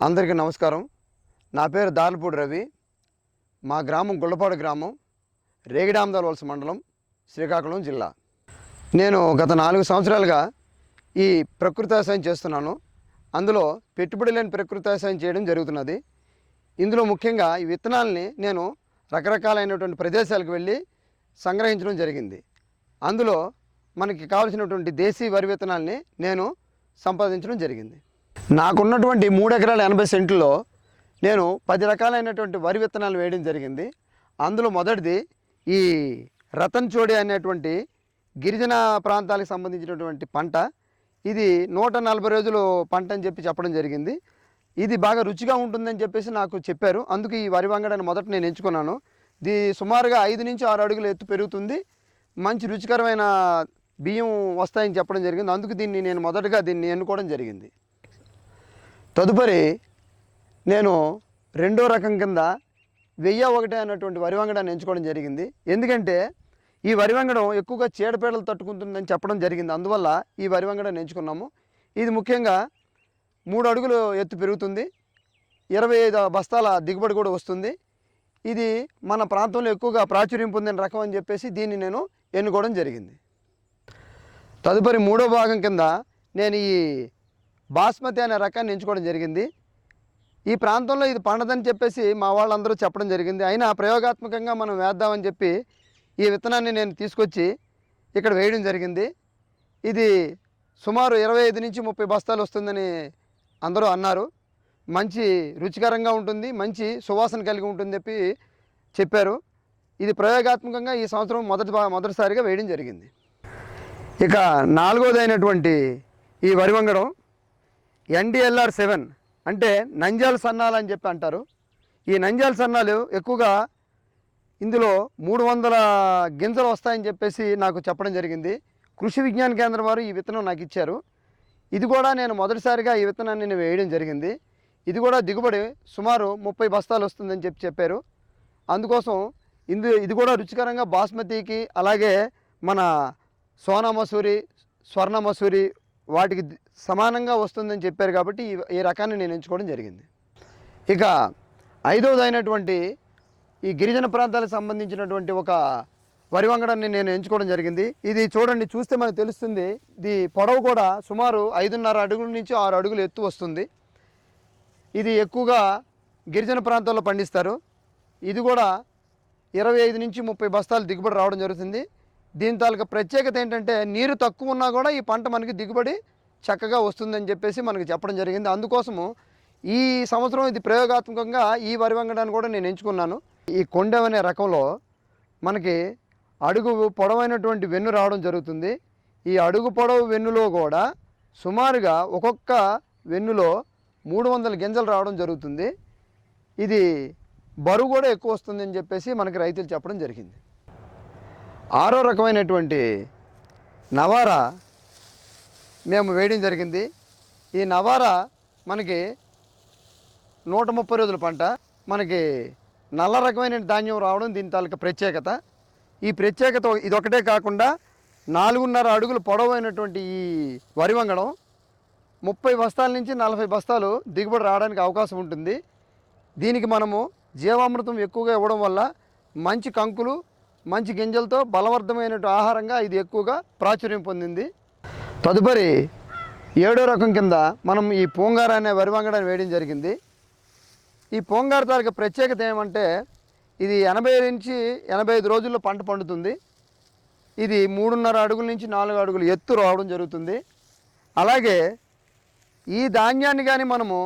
అందరికీ నమస్కారం. నా పేరు దార్లపూడి రవి. మా గ్రామం గుళ్ళపాడు గ్రామం, రేగిడామదాల వలస మండలం, శ్రీకాకుళం జిల్లా. నేను గత 4 సంవత్సరాలుగా ఈ ప్రకృతి వ్యవసాయం చేస్తున్నాను. అందులో పెట్టుబడి లేని ప్రకృతి వ్యవసాయం చేయడం జరుగుతున్నది. ఇందులో ముఖ్యంగా ఈ విత్తనాలని నేను రకరకాలైనటువంటి ప్రదేశాలకు వెళ్ళి సంగ్రహించడం జరిగింది. అందులో మనకి కావాల్సినటువంటి దేశీ వరి విత్తనాలని నేను సంపాదించడం జరిగింది. నాకున్నటువంటి 3 ఎకరాల 80 సెంట్లలో నేను 10 రకాలైనటువంటి వరి విత్తనాలు వేయడం జరిగింది. అందులో మొదటిది ఈ రతన్ చోడి అనేటువంటి గిరిజన ప్రాంతాలకు సంబంధించినటువంటి పంట. ఇది 140 రోజులు పంట అని చెప్పడం జరిగింది. ఇది బాగా రుచిగా ఉంటుందని చెప్పేసి నాకు చెప్పారు. అందుకు ఈ వరి వంగడాన్ని మొదట నేను ఎంచుకున్నాను. ఇది సుమారుగా 5 నుంచి 6 అడుగుల ఎత్తు పెరుగుతుంది. మంచి రుచికరమైన బియ్యం వస్తాయని చెప్పడం జరిగింది. అందుకు నేను మొదటగా దీన్ని ఎన్నుకోవడం జరిగింది. తదుపరి నేను రెండో రకం కింద 1001 అన్నటువంటి వరి వంగడాన్ని ఎంచుకోవడం జరిగింది. ఎందుకంటే ఈ వరి వంగడం ఎక్కువగా చీడపీడలు తట్టుకుంటుందని చెప్పడం జరిగింది. అందువల్ల ఈ వరి వంగడాన్ని ఎంచుకున్నాము. ఇది ముఖ్యంగా 3 అడుగులు ఎత్తు పెరుగుతుంది. 25 బస్తాల దిగుబడి కూడా వస్తుంది. ఇది మన ప్రాంతంలో ఎక్కువగా ప్రాచుర్యం పొందిన రకం అని చెప్పేసి దీన్ని నేను ఎన్నుకోవడం జరిగింది. తదుపరి మూడో భాగం కింద నేను ఈ బాస్మతి అనే రకాన్ని ఎంచుకోవడం జరిగింది. ఈ ప్రాంతంలో ఇది పండదని చెప్పేసి మా వాళ్ళందరూ చెప్పడం జరిగింది. అయినా ప్రయోగాత్మకంగా మనం వేద్దామని చెప్పి ఈ విత్తనాన్ని నేను తీసుకొచ్చి ఇక్కడ వేయడం జరిగింది. ఇది సుమారు 25 నుంచి 30 బస్తాలు వస్తుందని అందరూ అన్నారు. మంచి రుచికరంగా ఉంటుంది, మంచి సువాసన కలిగి ఉంటుంది చెప్పారు. ఇది ప్రయోగాత్మకంగా ఈ సంవత్సరం మొదటిసారిగా వేయడం జరిగింది. ఇక 4వది అయినటువంటి ఈ వరి వంగడం NDLR 7 అంటే నంజాల సన్నాలు అని చెప్పి అంటారు. ఈ నంజాల సన్నాలు ఎక్కువగా ఇందులో 300 గింజలు వస్తాయని చెప్పేసి నాకు చెప్పడం జరిగింది. కృషి విజ్ఞాన కేంద్రం వారు ఈ విత్తనం నాకు ఇచ్చారు. ఇది కూడా నేను మొదటిసారిగా ఈ విత్తనాన్ని నేను వేయడం జరిగింది. ఇది కూడా దిగుబడి సుమారు 30 బస్తాలు వస్తుందని చెప్పారు. అందుకోసం ఇది కూడా రుచికరంగా బాస్మతికి, అలాగే మన సోనా మసూరి, స్వర్ణ మసూరి వాటికి సమానంగా వస్తుందని చెప్పారు. కాబట్టి ఈ రకాన్ని నేను ఎంచుకోవడం జరిగింది. ఇక 5వది అయినటువంటి ఈ గిరిజన ప్రాంతాలకు సంబంధించినటువంటి ఒక వరి వంగడాన్ని నేను ఎంచుకోవడం జరిగింది. ఇది చూడండి, చూస్తే మనకు తెలుస్తుంది. ఇది పొడవు కూడా సుమారు 5.5 అడుగుల నుంచి 6 అడుగులు ఎత్తు వస్తుంది. ఇది ఎక్కువగా గిరిజన ప్రాంతాల్లో పండిస్తారు. ఇది కూడా 25 నుంచి 30 బస్తాలు దిగుబడి రావడం జరుగుతుంది. దీని తాలూకా ప్రత్యేకత ఏంటంటే నీరు తక్కువ ఉన్నా కూడా ఈ పంట మనకి దిగుబడి చక్కగా వస్తుందని చెప్పేసి మనకి చెప్పడం జరిగింది. అందుకోసము ఈ సంవత్సరం ఇది ప్రయోగాత్మకంగా ఈ వరి వంగడాన్ని కూడా నేను ఎంచుకున్నాను. ఈ కొండెం అనే రకంలో మనకి అడుగు పొడవైనటువంటి వెన్ను రావడం జరుగుతుంది. ఈ అడుగు పొడవు వెన్నులో కూడా సుమారుగా ఒక్కొక్క వెన్నులో 300 గింజలు రావడం జరుగుతుంది. ఇది బరువు కూడా ఎక్కువ వస్తుందని చెప్పేసి మనకి రైతులు చెప్పడం జరిగింది. 6వ రకమైనటువంటి నవారా మేము వేయడం జరిగింది. ఈ నవారా మనకి 130 రోజుల పంట. మనకి నల్ల రకమైన ధాన్యం రావడం దీని తాలూకా ప్రత్యేకత. ఈ ప్రత్యేకత ఇదొకటే కాకుండా 4.5 అడుగులు పొడవైనటువంటి ఈ వరి వంగడం 30 బస్తాల నుంచి 40 బస్తాలు దిగుబడి రావడానికి అవకాశం ఉంటుంది. దీనికి మనము జీవామృతం ఎక్కువగా ఇవ్వడం వల్ల మంచి కంకులు, మంచి గింజలతో బలవర్ధమైన ఆహారంగా ఇది ఎక్కువగా ప్రాచుర్యం పొందింది. తదుపరి 7వ రకం కింద మనం ఈ పోంగార అనే వరి వంగడాన్ని వేయడం జరిగింది. ఈ పోంగార తాలూకా ప్రత్యేకత ఏమంటే ఇది 80 నుంచి 85 రోజుల్లో పంట పండుతుంది. ఇది 3.5 అడుగుల నుంచి 4 అడుగులు ఎత్తు రావడం జరుగుతుంది. అలాగే ఈ ధాన్యాన్ని కానీ మనము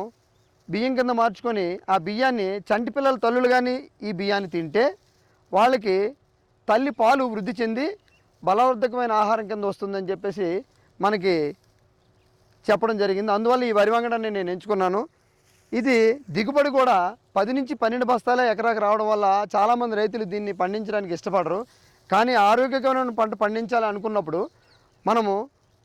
బియ్యం కింద మార్చుకొని ఆ బియ్యాన్ని చంటి పిల్లల తల్లులు కానీ ఈ బియ్యాన్ని తింటే వాళ్ళకి తల్లి పాలు వృద్ధి చెంది బలవర్ధకమైన ఆహారం కింద వస్తుందని చెప్పేసి మనకి చెప్పడం జరిగింది. అందువల్ల ఈ వరి వంగడాన్ని నేను ఎంచుకున్నాను. ఇది దిగుబడి కూడా 10 నుంచి 12 బస్తాలే ఎకరాకు రావడం వల్ల చాలామంది రైతులు దీన్ని పండించడానికి ఇష్టపడరు. కానీ ఆరోగ్యకరమైన పంట పండించాలి అనుకున్నప్పుడు మనము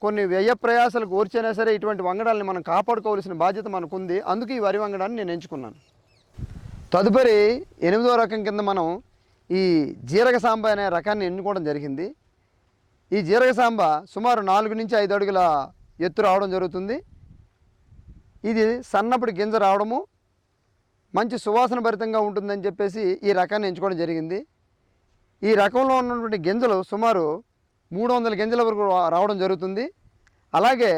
కొన్ని వ్యయ ప్రయాసాలు కోర్చైనా సరే ఇటువంటి వంగడాలని మనం కాపాడుకోవాల్సిన బాధ్యత మనకు ఉంది. అందుకు ఈ వరి వంగడాన్ని నేను ఎంచుకున్నాను. తదుపరి 8వ రకం కింద మనం ఈ జీరగ సాంబ అనే రకాన్ని ఎన్నుకోవడం జరిగింది. ఈ జీరగ సాంబ సుమారు 4 నుంచి 5 అడుగుల ఎత్తు రావడం జరుగుతుంది. ఇది సన్నపడి గింజ రావడము, మంచి సువాసన భరితంగా ఉంటుందని చెప్పేసి ఈ రకాన్ని ఎంచుకోవడం జరిగింది. ఈ రకంలో ఉన్నటువంటి గింజలు సుమారు 300 గింజల వరకు రావడం జరుగుతుంది. అలాగే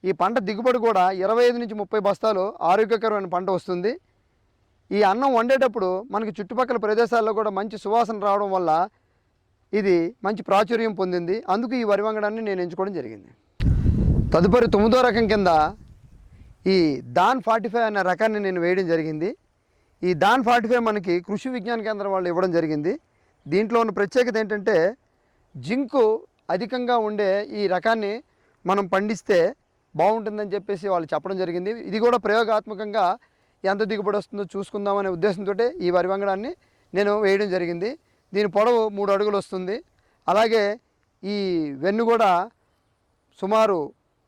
ఈ పంట దిగుబడి కూడా 25 నుంచి 30 బస్తాలు ఆరోగ్యకరమైన పంట వస్తుంది. ఈ అన్నం వండేటప్పుడు మనకి చుట్టుపక్కల ప్రదేశాల్లో కూడా మంచి సువాసన రావడం వల్ల ఇది మంచి ప్రాచుర్యం పొందింది. అందుకు ఈ వరి వంగడాన్ని నేను ఎంచుకోవడం జరిగింది. తదుపరి 9వ రకం కింద ఈ డాన్ 45 అనే రకాన్ని నేను వేయడం జరిగింది. ఈ డాన్ 45 మనకి కృషి విజ్ఞాన కేంద్రం వాళ్ళు ఇవ్వడం జరిగింది. దీంట్లో ఉన్న ప్రత్యేకత ఏంటంటే జింకు అధికంగా ఉండే ఈ రకాన్ని మనం పండిస్తే బాగుంటుందని చెప్పేసి వాళ్ళు చెప్పడం జరిగింది. ఇది కూడా ప్రయోగాత్మకంగా ఎంత దిగుబడి వస్తుందో చూసుకుందామనే ఉద్దేశంతో ఈ వరి వంగడాన్ని నేను వేయడం జరిగింది. దీని పొడవు 3 అడుగులు వస్తుంది. అలాగే ఈ వెన్ను కూడా సుమారు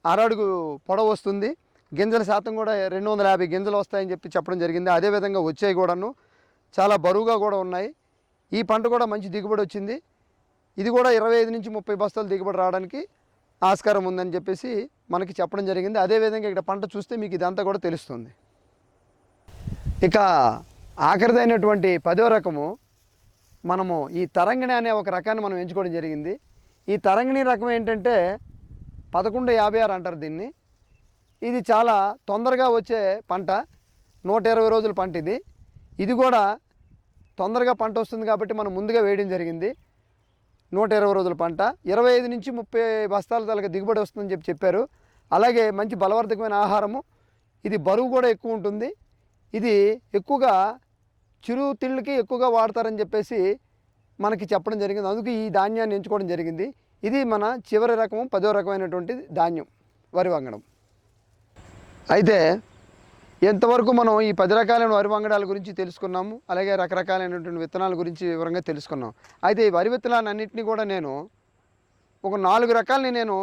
6 అడుగు పొడవు వస్తుంది. గింజల శాతం కూడా 250 గింజలు వస్తాయని చెప్పడం జరిగింది. అదేవిధంగా వచ్చాయి కూడాను చాలా బరువుగా కూడా ఉన్నాయి. ఈ పంట కూడా మంచి దిగుబడి వచ్చింది. ఇది కూడా 25 నుంచి 30 బస్తాలు దిగుబడి రావడానికి ఆస్కారం ఉందని చెప్పేసి మనకి చెప్పడం జరిగింది. అదేవిధంగా ఇక్కడ పంట చూస్తే మీకు ఇదంతా కూడా తెలుస్తుంది. ఇక ఆఖరిదైనటువంటి 10వ రకము మనము ఈ తరంగిణి అనే ఒక రకాన్ని మనం ఎంచుకోవడం జరిగింది. ఈ తరంగిణి రకం ఏంటంటే 1156 అంటారు దీన్ని. ఇది చాలా తొందరగా వచ్చే పంట, 120 రోజుల పంట ఇది. ఇది కూడా తొందరగా పంట వస్తుంది కాబట్టి మనం ముందుగా వేయడం జరిగింది. 120 రోజుల పంట 25 నుంచి 30 బస్తాల దాకా దిగుబడి వస్తుందని చెప్పారు. అలాగే మంచి బలవర్ధకమైన ఆహారము, ఇది బరువు కూడా ఎక్కువ ఉంటుంది. ఇది ఎక్కువగా చిరు తిళ్ళకి ఎక్కువగా వాడతారని చెప్పేసి మనకి చెప్పడం జరిగింది. అందుకు ఈ ధాన్యాన్ని ఎంచుకోవడం జరిగింది. ఇది మన చివరి రకము 10వ రకమైనటువంటి ధాన్యం వరి వంగడం. అయితే ఎంతవరకు మనం ఈ 10 రకాలైన వరి వంగడాల గురించి తెలుసుకున్నాము. అలాగే రకరకాలైనటువంటి విత్తనాల గురించి వివరంగా తెలుసుకున్నాం. అయితే ఈ వరి విత్తనాలన్నింటినీ కూడా నేను ఒక 4 రకాలని నేను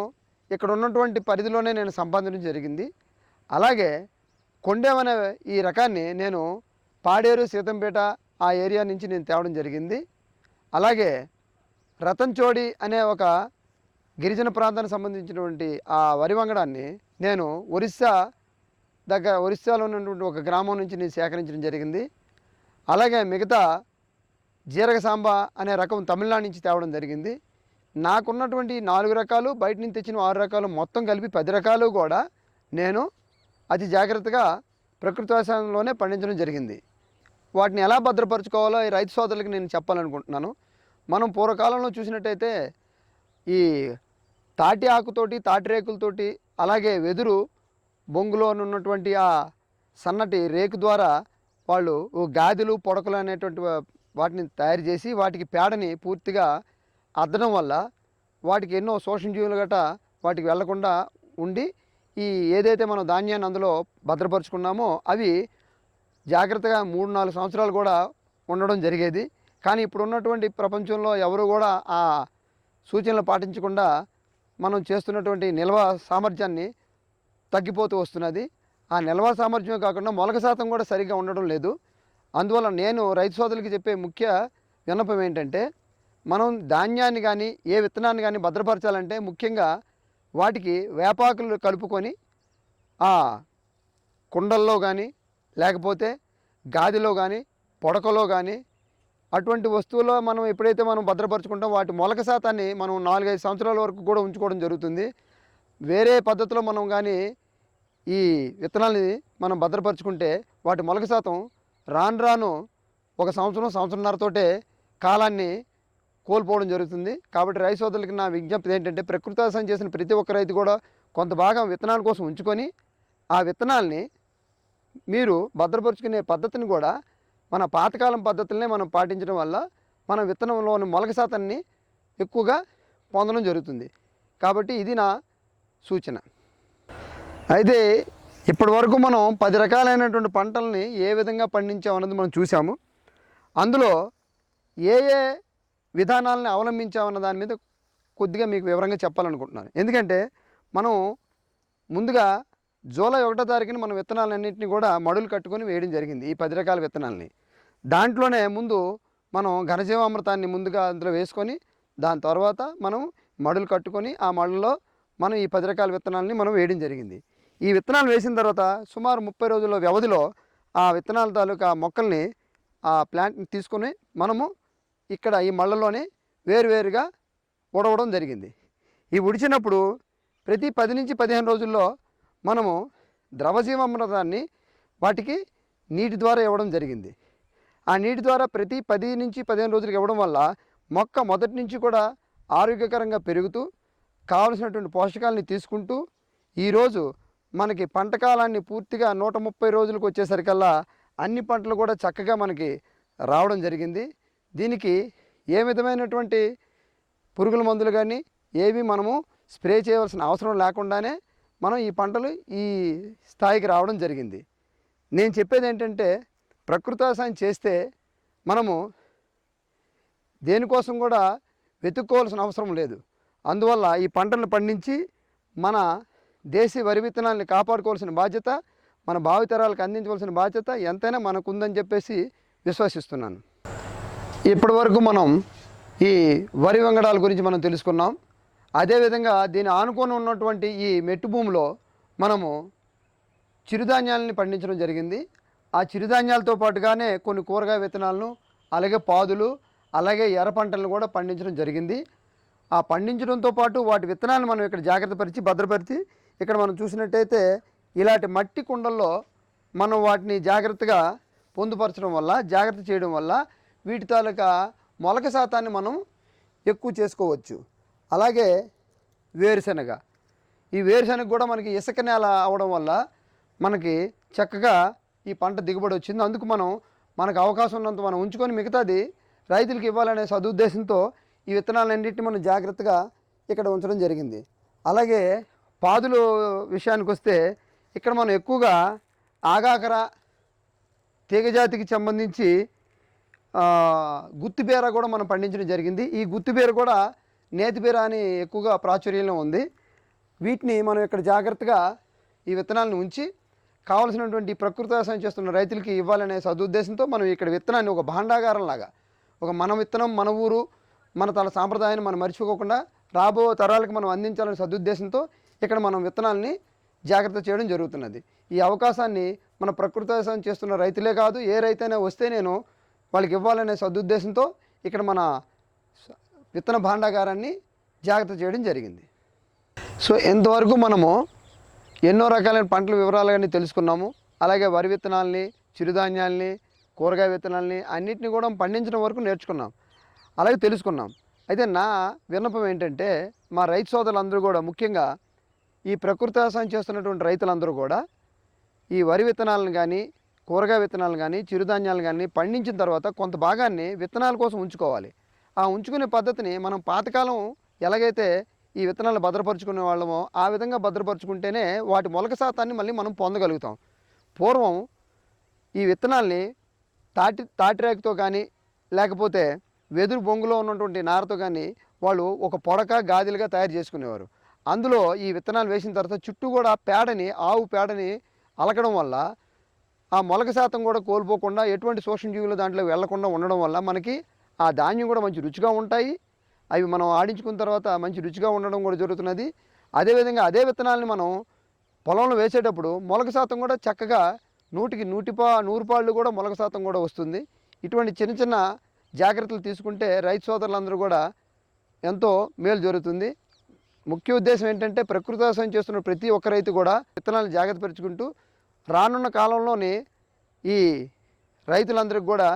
ఇక్కడ ఉన్నటువంటి పరిధిలోనే నేను సంపాదించడం జరిగింది. అలాగే కొండేం అనే ఈ రకాన్ని నేను పాడేరు, సీతంపేట ఆ ఏరియా నుంచి నేను తేవడం జరిగింది. అలాగే రతన్చోడి అనే ఒక గిరిజన ప్రాంతానికి సంబంధించినటువంటి ఆ వరి వంగడాన్ని నేను ఒరిస్సాలో ఉన్నటువంటి ఒక గ్రామం నుంచి నేను సేకరించడం జరిగింది. అలాగే మిగతా జీరగ సాంబ అనే రకం తమిళనాడు నుంచి తేవడం జరిగింది. నాకున్నటువంటి 4 రకాలు, బయట నుంచి తెచ్చిన 6 రకాలు, మొత్తం కలిపి 10 రకాలు కూడా నేను అతి జాగ్రత్తగా ప్రకృతి వ్యవసాయంలోనే పండించడం జరిగింది. వాటిని ఎలా భద్రపరచుకోవాలో ఈ రైతు సోదరులకి నేను చెప్పాలనుకుంటున్నాను. మనం పూర్వకాలంలో చూసినట్టయితే ఈ తాటి ఆకుతోటి, తాటి రేకులతోటి, అలాగే వెదురు బొంగులో ఉన్నటువంటి ఆ సన్నటి రేకు ద్వారా వాళ్ళు గాదిలు, పొడకలు అనేటువంటి వాటిని తయారు చేసి వాటికి పేడని పూర్తిగా అద్దడం వల్ల వాటికి ఎన్నో సూక్ష్మజీవులు గట్ట వాటికి వెళ్లకుండా ఉండి ఈ ఏదైతే మనం ధాన్యాన్ని అందులో భద్రపరుచుకున్నామో అవి జాగ్రత్తగా 3-4 సంవత్సరాలు కూడా ఉండడం జరిగేది. కానీ ఇప్పుడు ఉన్నటువంటి ప్రపంచంలో ఎవరు కూడా ఆ సూచనలు పాటించకుండా మనం చేస్తున్నటువంటి నిల్వ సామర్థ్యాన్ని తగ్గిపోతూ వస్తున్నది. ఆ నిల్వ సామర్థ్యమే కాకుండా మొలక శాతం కూడా సరిగ్గా ఉండడం లేదు. అందువల్ల నేను రైతు సోదరులకి చెప్పే ముఖ్య విన్నపం ఏంటంటే మనం ధాన్యాన్ని కానీ ఏ విత్తనాన్ని కానీ భద్రపరచాలంటే ముఖ్యంగా వాటికి వేపాకులు కలుపుకొని ఆ కుండల్లో కానీ లేకపోతే గాదిలో కానీ పొడకలో కానీ అటువంటి వస్తువుల్లో మనం ఎప్పుడైతే మనం భద్రపరచుకుంటాం వాటి మొలక శాతాన్ని మనం 4-5 సంవత్సరాల వరకు కూడా ఉంచుకోవడం జరుగుతుంది. వేరే పద్ధతిలో మనం కానీ ఈ విత్తనాలని మనం భద్రపరుచుకుంటే వాటి మొలక శాతం రాను రాను 1 సంవత్సరం, సంవత్సరంన్నరతోటే కాలాన్ని కోల్పోవడం జరుగుతుంది. కాబట్టి రైతు సోదరులకి నా విజ్ఞప్తి ఏంటంటే ప్రకృతి వ్యవసాయం చేసిన ప్రతి ఒక్క రైతు కూడా కొంత భాగం విత్తనాల కోసం ఉంచుకొని ఆ విత్తనాల్ని మీరు భద్రపరుచుకునే పద్ధతిని కూడా మన పాతకాలం పద్ధతులనే మనం పాటించడం వల్ల మన విత్తనంలోని మొలక శాతాన్ని ఎక్కువగా పొందడం జరుగుతుంది. కాబట్టి ఇది నా సూచన. అయితే ఇప్పటి వరకు మనం 10 రకాలైనటువంటి పంటల్ని ఏ విధంగా పండించామన్నది మనం చూసాము. అందులో ఏ ఏ విధానాలను అవలంబించామన్న దాని మీద కొద్దిగా మీకు వివరంగా చెప్పాలనుకుంటున్నాను. ఎందుకంటే మనం ముందుగా జూలై 1వ తారీఖున మనం విత్తనాలన్నింటినీ కూడా మడులు కట్టుకొని వేయడం జరిగింది. ఈ 10 రకాల విత్తనాలని దాంట్లోనే ముందు మనం ఘనజీవామృతాన్ని ముందుగా అందులో వేసుకొని దాని తర్వాత మనం మడులు కట్టుకొని ఆ మడుల్లో మనం ఈ 10 రకాల విత్తనాలని మనం వేయడం జరిగింది. ఈ విత్తనాలు వేసిన తర్వాత సుమారు 30 రోజుల వ్యవధిలో ఆ విత్తనాల తాలూకా మొక్కల్ని ఆ ప్లాంట్ని తీసుకొని మనము ఇక్కడ ఈ మళ్ళలోనే వేరువేరుగా ఉడవడం జరిగింది. ఈ ఉడిచినప్పుడు ప్రతి 10 నుంచి 15 రోజుల్లో మనము ద్రవజీవామృతాన్ని వాటికి నీటి ద్వారా ఇవ్వడం జరిగింది. ఆ నీటి ద్వారా ప్రతి 10 నుంచి 15 రోజులకు ఇవ్వడం వల్ల మొక్క మొదటి నుంచి కూడా ఆరోగ్యకరంగా పెరుగుతూ కావలసినటువంటి పోషకాలని తీసుకుంటూ ఈరోజు మనకి పంట కాలాన్ని పూర్తిగా 130 రోజులకు వచ్చేసరికల్లా అన్ని పంటలు కూడా చక్కగా మనకి రావడం జరిగింది. దీనికి ఏ విధమైనటువంటి పురుగుల మందులు కానీ ఏవి మనము స్ప్రే చేయవలసిన అవసరం లేకుండానే మనం ఈ పంటలు ఈ స్థాయికి రావడం జరిగింది. నేను చెప్పేది ఏంటంటే ప్రకృతి వ్యవసాయం చేస్తే మనము దేనికోసం కూడా వెతుక్కోవాల్సిన అవసరం లేదు. అందువల్ల ఈ పంటలను పండించి మన దేశీ వరి విత్తనాలని కాపాడుకోవాల్సిన బాధ్యత, మన భావితరాలకు అందించవలసిన బాధ్యత ఎంతైనా మనకుందని చెప్పేసి విశ్వసిస్తున్నాను. ఇప్పటి వరకు మనం ఈ వరి వంగడాల గురించి మనం తెలుసుకున్నాం. అదేవిధంగా దీని ఆనుకొని ఉన్నటువంటి ఈ మెట్టు భూమిలో మనము చిరుధాన్యాలని పండించడం జరిగింది. ఆ చిరుధాన్యాలతో పాటుగానే కొన్ని కూరగాయ విత్తనాలను, అలాగే పాదులు, అలాగే ఎర్ర పంటలను కూడా పండించడం జరిగింది. ఆ పండించడంతో పాటు వాటి విత్తనాలను మనం ఇక్కడ జాగ్రత్తపరిచి భద్రపరిచి ఇక్కడ మనం చూసినట్టయితే ఇలాంటి మట్టి కుండల్లో మనం వాటిని జాగ్రత్తగా పొందుపరచడం వల్ల, జాగ్రత్త చేయడం వల్ల వీటి తాలూకా మొలక శాతాన్ని మనం ఎక్కువ చేసుకోవచ్చు. అలాగే వేరుశనగ, ఈ వేరుశనగ కూడా మనకి ఇసుక నేల అవడం వల్ల మనకి చక్కగా ఈ పంట దిగుబడి వచ్చింది. అందుకు మనకు అవకాశం ఉన్నంత మనం ఉంచుకొని మిగతాది రైతులకు ఇవ్వాలనే సదుద్దేశంతో ఈ విత్తనాలన్నింటినీ మనం జాగ్రత్తగా ఇక్కడ ఉంచడం జరిగింది. అలాగే పాదుల విషయానికి వస్తే ఇక్కడ మనం ఎక్కువగా ఆగాకర తీగజాతికి సంబంధించి గుత్తిబీర కూడా మనం పండించడం జరిగింది. ఈ గుత్తిబీర కూడా నేతిబీర అని ఎక్కువగా ప్రాచుర్యంలో ఉంది. వీటిని మనం ఇక్కడ జాగ్రత్తగా ఈ విత్తనాలను ఉంచి కావలసినటువంటి ప్రకృతి వ్యవసాయం చేస్తున్న రైతులకి ఇవ్వాలనే సదుద్దేశంతో మనం ఇక్కడ విత్తనాన్ని ఒక భాండాగారం లాగా, ఒక మన విత్తనం, మన ఊరు, మన తన సాంప్రదాయాన్ని మనం మర్చిపోకుండా రాబో తరాలకు మనం అందించాలనే సదుద్దేశంతో ఇక్కడ మనం విత్తనాలని జాగ్రత్త చేయడం జరుగుతున్నది. ఈ అవకాశాన్ని మన ప్రకృతి వ్యవసాయం చేస్తున్న రైతులే కాదు, ఏ రైతైనా వస్తే నేను వాళ్ళకి ఇవ్వాలనే సదుద్దేశంతో ఇక్కడ మన విత్తన భాండాగారాన్ని జాగ్రత్త చేయడం జరిగింది. సో ఇంతవరకు మనము ఎన్నో రకాలైన పంటల వివరాలు కానీ తెలుసుకున్నాము. అలాగే వరి విత్తనాలని, చిరుధాన్యాలని, కూరగాయ విత్తనాలని అన్నింటినీ కూడా పండించడం వరకు నేర్చుకున్నాం, అలాగే తెలుసుకున్నాం. అయితే నా విన్నపం ఏంటంటే మా రైతు సోదరులందరూ కూడా, ముఖ్యంగా ఈ ప్రకృతి వ్యవసాయం చేస్తున్నటువంటి రైతులందరూ కూడా ఈ వరి విత్తనాలను కానీ, కూరగాయ విత్తనాలను కానీ, చిరుధాన్యాలను కానీ పండించిన తర్వాత కొంత భాగాన్ని విత్తనాల కోసం ఉంచుకోవాలి. ఆ ఉంచుకునే పద్ధతిని మనం పాతకాలం ఎలాగైతే ఈ విత్తనాలను భద్రపరుచుకునే వాళ్ళమో ఆ విధంగా భద్రపరుచుకుంటేనే వాటి మొలక శాతాన్ని మళ్ళీ మనం పొందగలుగుతాం. పూర్వం ఈ విత్తనాల్ని తాటిరేకుతో కానీ, లేకపోతే వెదురు బొంగులో ఉన్నటువంటి నారతో కానీ వాళ్ళు ఒక పొడక గాదిలుగా తయారు చేసుకునేవారు. అందులో ఈ విత్తనాలు వేసిన తర్వాత చుట్టూ కూడా ఆవు పేడని అలకడం వల్ల ఆ మొలక శాతం కూడా కోల్పోకుండా, ఎటువంటి సూక్ష్మజీవులు దాంట్లో వెళ్లకుండా ఉండడం వల్ల మనకి ఆ ధాన్యం కూడా మంచి రుచిగా ఉంటాయి. అవి మనం ఆడించుకున్న తర్వాత మంచి రుచిగా ఉండడం కూడా జరుగుతున్నది. అదేవిధంగా అదే విత్తనాలని మనం పొలంలో వేసేటప్పుడు మొలక శాతం కూడా చక్కగా 100కి 100 పాళ్ళు కూడా మొలక శాతం కూడా వస్తుంది. ఇటువంటి చిన్న చిన్న జాగ్రత్తలు తీసుకుంటే రైతు సోదరులందరూ కూడా ఎంతో మేలు జరుగుతుంది. ముఖ్య ఉద్దేశం ఏంటంటే ప్రకృతి వ్యవసాయం చేస్తున్న ప్రతి ఒక్క రైతు కూడా విత్తనాలు జాగ్రత్త పరుచుకుంటూ రానున్న కాలంలోని ఈ రైతులందరికీ కూడా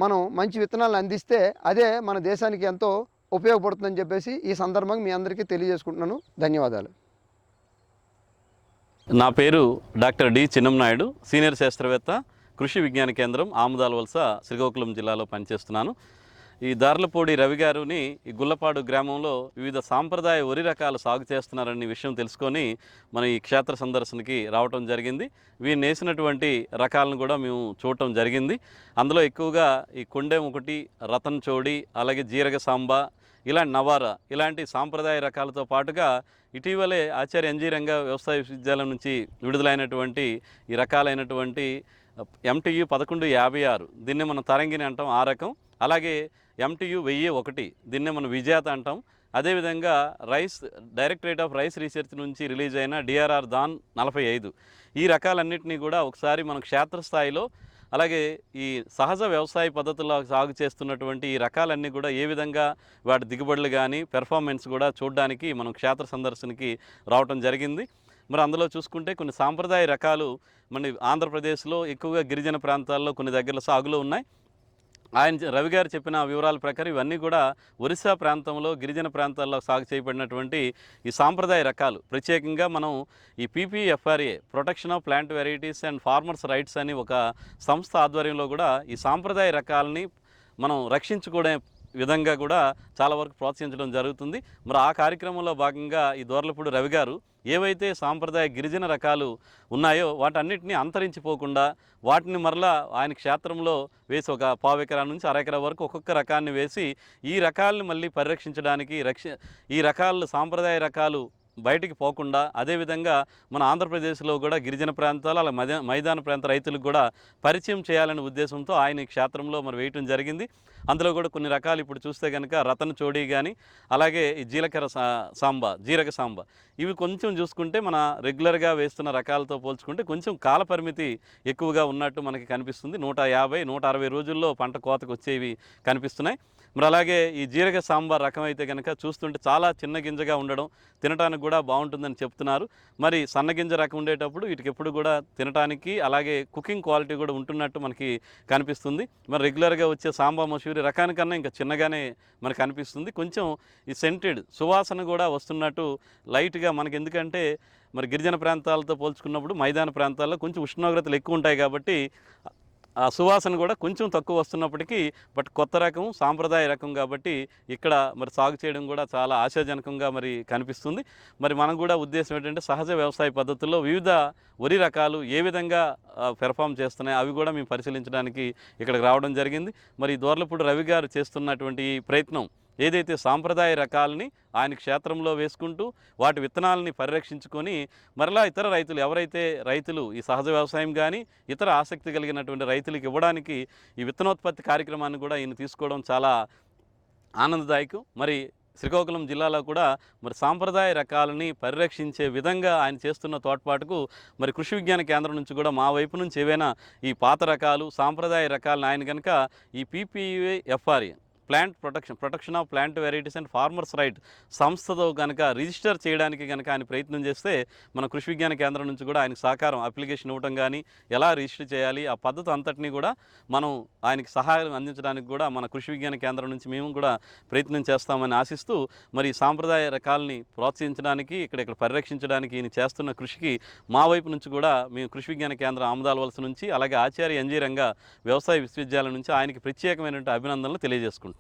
మనం మంచి విత్తనాలను అందిస్తే అదే మన దేశానికి ఎంతో ఉపయోగపడుతుందని చెప్పేసి ఈ సందర్భంగా మీ అందరికీ తెలియజేసుకుంటున్నాను. ధన్యవాదాలు. నా పేరు డాక్టర్ డి చిన్నంనాయుడు, సీనియర్ శాస్త్రవేత్త, కృషి విజ్ఞాన కేంద్రం ఆముదాల వలస, శ్రీకాకుళం జిల్లాలో పనిచేస్తున్నాను. ఈ దార్లపూడి రవి గారిని ఈ గుల్లపాడు గ్రామంలో వివిధ సాంప్రదాయ వరి రకాలు సాగు చేస్తున్నారనే విషయం తెలుసుకొని మన ఈ క్షేత్ర సందర్శనకి రావటం జరిగింది. వీరు నేసినటువంటి రకాలను కూడా మేము చూడటం జరిగింది. అందులో ఎక్కువగా ఈ కొండెం ఒకటి, రతన్ చోడి, అలాగే జీరగ సాంబా, ఇలాంటి నవార, ఇలాంటి సాంప్రదాయ రకాలతో పాటుగా ఇటీవలే ఆచార్య ఎన్జీ రంగ వ్యవసాయ విశ్వవిద్యాలయం నుంచి విడుదలైనటువంటి ఈ రకాలైనటువంటి MTU 1156, దీన్నే మనం తరంగిణి అంటాం, ఆ రకం. అలాగే MTU 1001, దీన్నే మనం విజేత అంటాం. అదేవిధంగా డైరెక్టరేట్ ఆఫ్ రైస్ రీసెర్చ్ నుంచి రిలీజ్ అయిన డిఆర్ఆర్ దాన్ 45 ఈ రకాలన్నింటినీ కూడా ఒకసారి మనం క్షేత్రస్థాయిలో అలాగే ఈ సహజ వ్యవసాయ పద్ధతుల్లో సాగు చేస్తున్నటువంటి ఈ రకాలన్నీ కూడా ఏ విధంగా వాటి దిగుబడులు కానీ పెర్ఫార్మెన్స్ కూడా చూడడానికి మనం క్షేత్ర సందర్శనకి రావటం జరిగింది. మరి అందులో చూసుకుంటే కొన్ని సాంప్రదాయ రకాలు మన ఆంధ్రప్రదేశ్లో ఎక్కువగా గిరిజన ప్రాంతాల్లో కొన్ని దగ్గరలో సాగులో ఉన్నాయి. రవి గారు చెప్పిన వివరాల ప్రకారం ఇవన్నీ కూడా ఒరిస్సా ప్రాంతంలో గిరిజన ప్రాంతాల్లో సాగు చేయబడినటువంటి ఈ సాంప్రదాయ రకాలు. ప్రత్యేకంగా మనం ఈ PPFRA protection of plant varieties and farmers rights అని ఒక సంస్థ ఆధ్వర్యంలో కూడా ఈ సాంప్రదాయ రకాలని మనం రక్షించుకునే విధంగా కూడా చాలా వరకు ప్రోత్సహించడం జరుగుతుంది. మరి ఆ కార్యక్రమంలో భాగంగా ఈ దోర్లపూడి రవి గారు ఏవైతే సాంప్రదాయ గిరిజన రకాలు ఉన్నాయో వాటన్నిటినీ అంతరించిపోకుండా వాటిని మరలా ఆయన క్షేత్రంలో వేసి ఒక పావు ఎకరా నుంచి అరెకరా వరకు ఒక్కొక్క రకాన్ని వేసి ఈ రకాలను మళ్ళీ పరిరక్షించడానికి ఈ రకాలు సాంప్రదాయ రకాలు బయటికి పోకుండా అదేవిధంగా మన ఆంధ్రప్రదేశ్లో కూడా గిరిజన ప్రాంతాలు అలా మైదాన ప్రాంత రైతులకు కూడా పరిచయం చేయాలనే ఉద్దేశంతో ఆయన ఈ క్షేత్రంలో మరి వేయటం జరిగింది. అందులో కూడా కొన్ని రకాలు ఇప్పుడు చూస్తే కనుక రతన్ చోడీ కానీ అలాగే ఈ జీరక సాంబ ఇవి కొంచెం చూసుకుంటే మన రెగ్యులర్గా వేస్తున్న రకాలతో పోల్చుకుంటే కొంచెం కాల పరిమితి ఎక్కువగా ఉన్నట్టు మనకి కనిపిస్తుంది. 150-160 రోజుల్లో పంట కోతకు వచ్చేవి కనిపిస్తున్నాయి. మరి అలాగే ఈ జీరక సాంబార్ రకం అయితే కనుక చూస్తుంటే చాలా చిన్న గింజగా ఉండడం తినడానికి కూడా బాగుంటుందని చెప్తున్నారు. మరి సన్నగింజ రకం ఉండేటప్పుడు వీటికి ఎప్పుడు కూడా తినడానికి అలాగే కుకింగ్ క్వాలిటీ కూడా ఉంటున్నట్టు మనకి కనిపిస్తుంది. మరి రెగ్యులర్గా వచ్చే సాంబా మసూరి రకానికన్నా ఇంకా చిన్నగానే మనకు అనిపిస్తుంది. కొంచెం ఈ సెంటెడ్ సువాసన కూడా వస్తున్నట్టు లైట్గా మనకి, ఎందుకంటే మరి గిరిజన ప్రాంతాలతో పోల్చుకున్నప్పుడు మైదాన ప్రాంతాల్లో కొంచెం ఉష్ణోగ్రతలు ఎక్కువ ఉంటాయి కాబట్టి ఆ సువాసన కూడా కొంచెం తక్కువ వస్తున్నప్పటికీ బట్ కొత్త రకం సాంప్రదాయ రకం కాబట్టి ఇక్కడ మరి సాగు చేయడం కూడా చాలా ఆశాజనకంగా మరి కనిపిస్తుంది. మరి మనం కూడా ఉద్దేశం ఏంటంటే సహజ వ్యవసాయ పద్ధతుల్లో వివిధ వరి రకాలు ఏ విధంగా పెర్ఫామ్ చేస్తున్నాయి అవి కూడా మేము పరిశీలించడానికి ఇక్కడికి రావడం జరిగింది. మరి దోర్లపూడి రవి గారు చేస్తున్నటువంటి ఈ ప్రయత్నం ఏదైతే సాంప్రదాయ రకాలని ఆయన క్షేత్రంలో వేసుకుంటూ వాటి విత్తనాలని పరిరక్షించుకొని మరలా ఇతర రైతులు ఎవరైతే రైతులు ఈ సహజ వ్యవసాయం కానీ ఇతర ఆసక్తి కలిగినటువంటి రైతులకు ఇవ్వడానికి ఈ విత్తనోత్పత్తి కార్యక్రమాన్ని కూడా ఈయన తీసుకోవడం చాలా ఆనందదాయకం. మరి శ్రీకాకుళం జిల్లాలో కూడా మరి సాంప్రదాయ రకాలని పరిరక్షించే విధంగా ఆయన చేస్తున్న తోడ్పాటుకు మరి కృషి విజ్ఞాన కేంద్రం నుంచి కూడా మా వైపు నుంచి ఏవైనా ఈ పాత రకాలు సాంప్రదాయ రకాలను ఆయన కనుక ఈ PPFRA protection of plant varieties and farmers right సంస్థతో కనుక రిజిస్టర్ చేయడానికి కనుక ఆయన ప్రయత్నం చేస్తే మన కృషి విజ్ఞాన కేంద్రం నుంచి కూడా ఆయనకు సహకారం అప్లికేషన్ ఇవ్వడం కానీ ఎలా రిజిస్టర్ చేయాలి ఆ పద్ధతి అంతటినీ కూడా మనం ఆయనకి సహాయం అందించడానికి కూడా మన కృషి విజ్ఞాన కేంద్రం నుంచి మేము కూడా ప్రయత్నం చేస్తామని ఆశిస్తూ మరి సాంప్రదాయ రకాలని ప్రోత్సహించడానికి ఇక్కడ పరిరక్షించడానికి ఈయన చేస్తున్న కృషికి మా వైపు నుంచి కూడా మేము కృషి విజ్ఞాన కేంద్రం ఆముదాల వలస నుంచి అలాగే ఆచార్య NG రంగా వ్యవసాయ విశ్వవిద్యాలయం నుంచి ఆయనకి ప్రత్యేకమైనటువంటి అభినందనలు తెలియజేసుకుంటున్నాను.